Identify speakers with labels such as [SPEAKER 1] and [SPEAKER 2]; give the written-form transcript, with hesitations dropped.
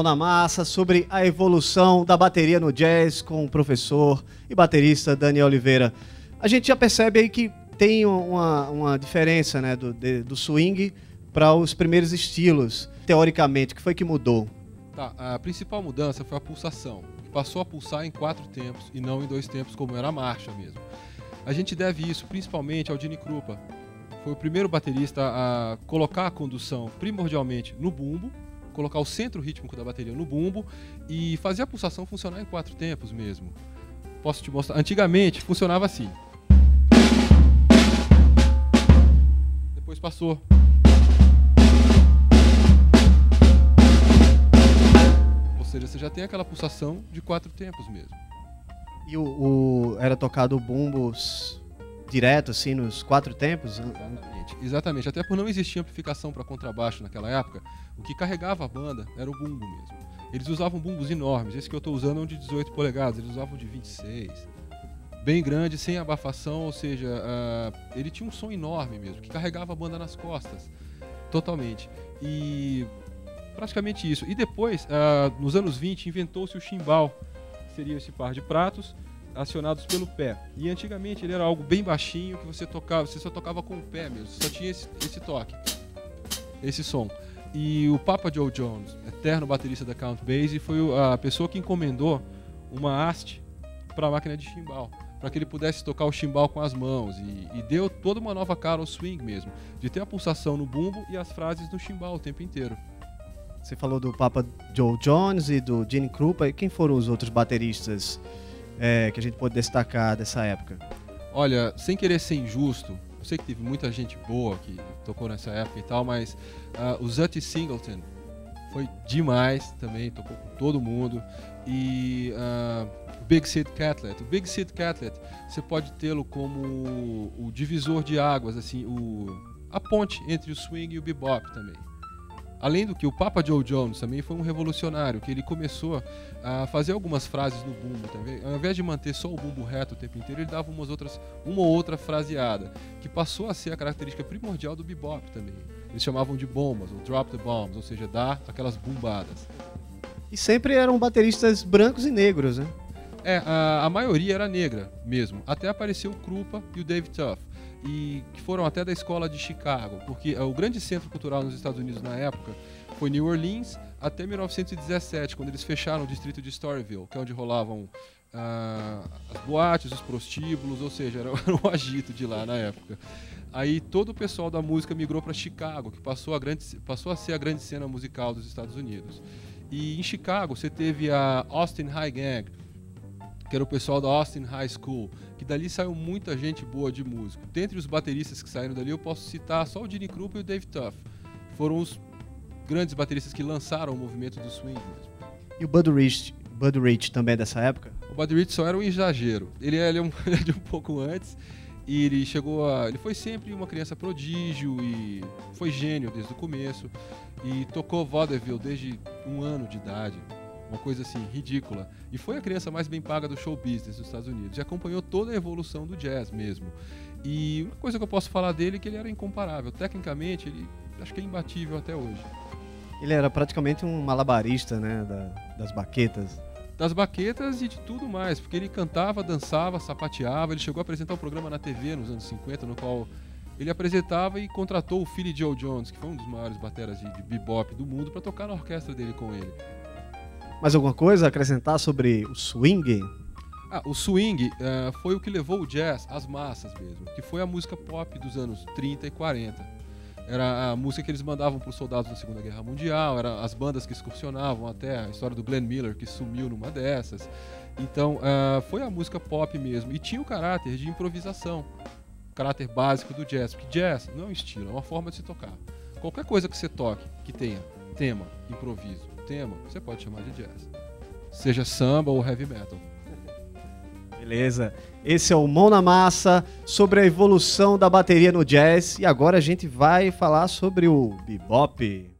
[SPEAKER 1] Mão na Massa sobre a evolução da bateria no jazz com o professor e baterista Daniel Oliveira. A gente já percebe aí que tem uma diferença, né, do swing para os primeiros estilos, teoricamente. O que foi que mudou?
[SPEAKER 2] Tá, a principal mudança foi a pulsação, que passou a pulsar em 4 tempos e não em 2 tempos, como era a marcha mesmo. A gente deve isso principalmente ao Gene Krupa. Foi o primeiro baterista a colocar a condução primordialmente no bumbo, colocar o centro rítmico da bateria no bumbo e fazer a pulsação funcionar em 4 tempos mesmo. Posso te mostrar? Antigamente funcionava assim. Depois passou. Ou seja, você já tem aquela pulsação de 4 tempos mesmo.
[SPEAKER 1] E era tocado o bumbo direto, assim, nos 4 tempos?
[SPEAKER 2] Exatamente. Até por não existir amplificação para contrabaixo naquela época, o que carregava a banda era o bumbo mesmo. Eles usavam bumbos enormes. Esse que eu estou usando é um de 18 polegadas, eles usavam de 26. Bem grande, sem abafação, ou seja, ele tinha um som enorme mesmo, que carregava a banda nas costas, totalmente. E praticamente isso. E depois, nos anos 20, inventou-se o chimbal, que seria esse par de pratos acionados pelo pé. E antigamente ele era algo bem baixinho que você só tocava com o pé mesmo, só tinha esse toque, esse som. E o Papa Joe Jones, eterno baterista da Count Basie, foi a pessoa que encomendou uma haste para a máquina de chimbal, para que ele pudesse tocar o chimbal com as mãos, e deu toda uma nova cara ao swing mesmo, de ter a pulsação no bumbo e as frases no chimbal o tempo inteiro.
[SPEAKER 1] Você falou do Papa Joe Jones e do Gene Krupa, e quem foram os outros bateristas que a gente pode destacar dessa época?
[SPEAKER 2] Olha, sem querer ser injusto, eu sei que teve muita gente boa que tocou nessa época e tal, mas o Zutty Singleton foi demais também, tocou com todo mundo. E o Big Sid Catlett. O Big Sid Catlett, você pode tê-lo como o divisor de águas, assim, a ponte entre o swing e o bebop também. Além do que, o Papa Joe Jones também foi um revolucionário, que ele começou a fazer algumas frases no bumbo também. Ao invés de manter só o bumbo reto o tempo inteiro, ele dava uma ou outra fraseada, que passou a ser a característica primordial do bebop também. Eles chamavam de bombas, ou drop the bombs, ou seja, dar aquelas bumbadas.
[SPEAKER 1] E sempre eram bateristas brancos e negros, né?
[SPEAKER 2] A maioria era negra mesmo, até apareceu o Krupa e o Dave Tuff, e que foram até da escola de Chicago, porque o grande centro cultural nos Estados Unidos na época foi New Orleans até 1917, quando eles fecharam o distrito de Storyville, que é onde rolavam as boates, os prostíbulos, ou seja, era um agito de lá na época. Aí todo o pessoal da música migrou para Chicago, que passou a ser a grande cena musical dos Estados Unidos. E em Chicago você teve a Austin High Gang, que era o pessoal da Austin High School, que dali saiu muita gente boa de música. Dentre os bateristas que saíram dali, eu posso citar só o Gene Krupa e o Dave Tuff. Foram os grandes bateristas que lançaram o movimento do swing mesmo.
[SPEAKER 1] E o Buddy Rich também é dessa época?
[SPEAKER 2] O Buddy Rich só era um exagero. Ele é de um pouco antes, e ele foi sempre uma criança prodígio e foi gênio desde o começo, e tocou vaudeville desde 1 ano de idade. Uma coisa assim, ridícula. E foi a criança mais bem paga do show business dos Estados Unidos. E acompanhou toda a evolução do jazz mesmo. E uma coisa que eu posso falar dele é que ele era incomparável. Tecnicamente, ele acho que é imbatível até hoje.
[SPEAKER 1] Ele era praticamente um malabarista, né, das baquetas.
[SPEAKER 2] Das baquetas e de tudo mais. Porque ele cantava, dançava, sapateava. Ele chegou a apresentar um programa na TV nos anos 50, no qual ele apresentava e contratou o Philly Joe Jones, que foi um dos maiores bateras de bebop do mundo, para tocar na orquestra dele com ele.
[SPEAKER 1] Mais alguma coisa a acrescentar sobre o swing?
[SPEAKER 2] O swing foi o que levou o jazz às massas mesmo, que foi a música pop dos anos 30 e 40. Era a música que eles mandavam para os soldados na Segunda Guerra Mundial, eram as bandas que excursionavam, até a história do Glenn Miller, que sumiu numa dessas. Então, foi a música pop mesmo, e tinha o caráter de improvisação, o caráter básico do jazz, porque jazz não é um estilo, é uma forma de se tocar. Qualquer coisa que você toque, que tenha tema, improviso, tema, você pode chamar de jazz. Seja samba ou heavy metal.
[SPEAKER 1] Beleza. Esse é o Mão na Massa sobre a evolução da bateria no jazz. E agora a gente vai falar sobre o bebop.